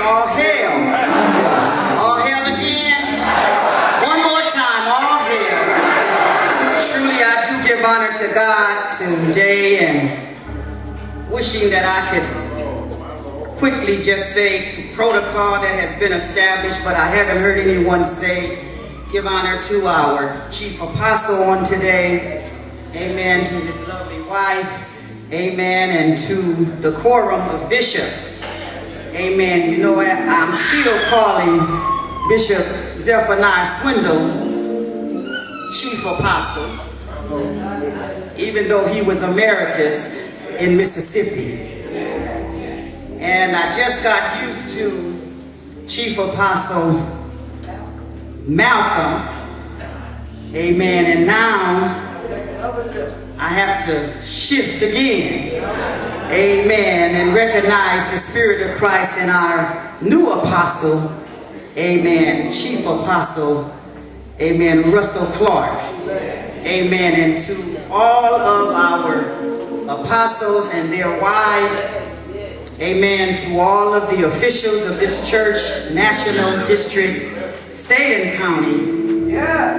all hail. All hail again. One more time, all hail. Truly, I do give honor to God today and wishing that I could quickly just say to protocol that has been established, but I haven't heard anyone say, give honor to our chief apostle on today. Amen. To his lovely wife. Amen. And to the quorum of bishops. Amen. You know, I'm still calling Bishop Zephaniah Swindle chief apostle, even though he was emeritus in Mississippi. And I just got used to Chief Apostle Malcolm. Amen. And now I have to shift again. Amen. And recognize the Spirit of Christ in our new apostle. Amen. Chief Apostle. Amen. Russell Clark. Amen. And to all of our apostles and their wives. Amen. To all of the officials of this church, national, district, state, and county. Yeah.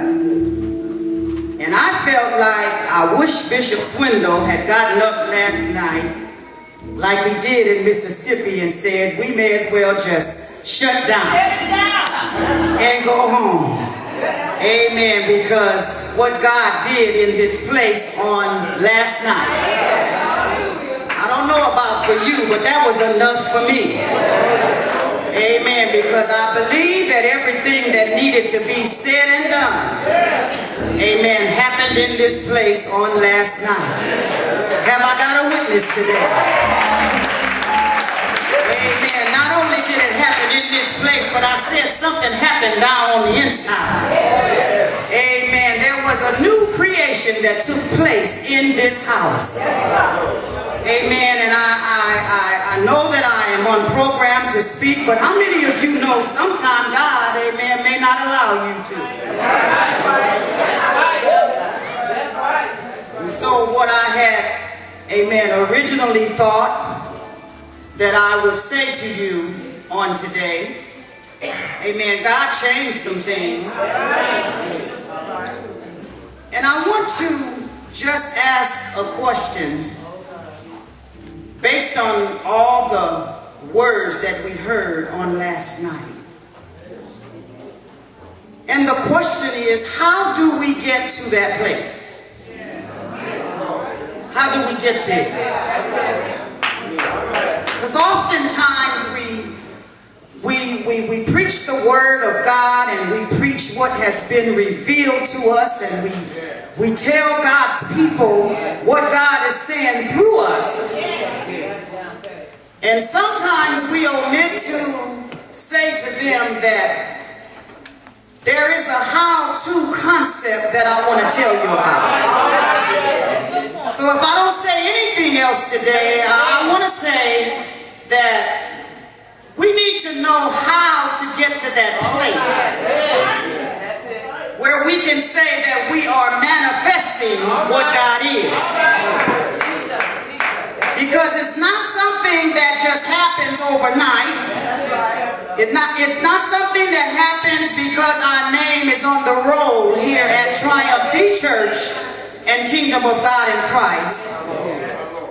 And I felt like I wish Bishop Swindle had gotten up last night like he did in Mississippi and said, we may as well just shut down and go home. Amen. Because what God did in this place on last night, I don't know about for you, but that was enough for me. Amen. Because I believe that everything that needed to be said and done, amen, happened in this place on last night. Have I got a witness today? Amen. Not only did it happen in this place, but I said something happened down on the inside. Amen. There was a new creation that took place in this house. Amen. And I know that I am on program to speak, but how many of you know sometime God, amen, may not allow you to? And so what I had, amen, originally thought that I would say to you on today, amen, God changed some things. And I want to just ask a question based on all the words that we heard on last night. And the question is, how do we get to that place? How do we get there? Because oftentimes we preach the word of God and we preach what has been revealed to us, and we tell God's people what God is saying through us. And sometimes we omit to say to them that there is a how-to concept that I want to tell you about. So if I don't say anything else today, I want to say that we need to know how to get to that place where we can say that we are manifesting what God is. Because it's not something that just happens overnight. It's not something that happens because our name is on the roll here at Triumph the Church and Kingdom of God in Christ.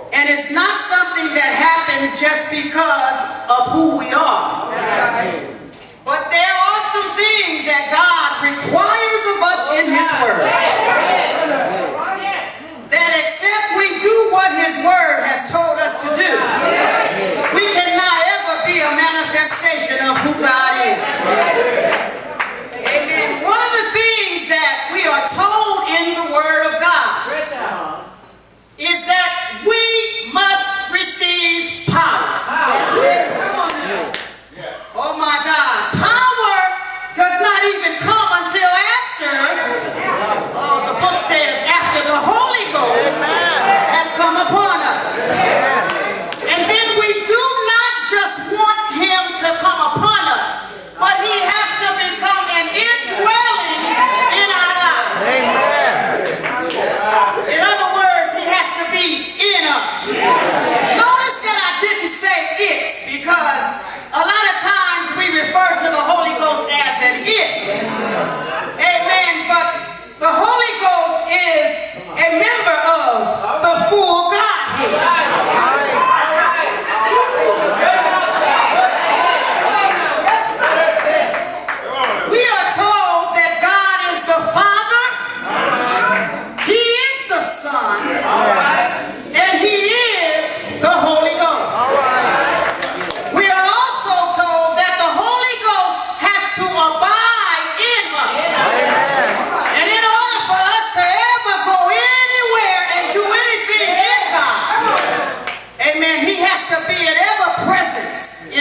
And it's not something that happens just because of who we are. But there are some things that God requires of us in His Word. That except we do what His Word has told us to do, we cannot ever be a manifestation of who God is. Amen. One of the things that we are told in the Word of God is that we must receive power.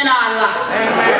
in our life.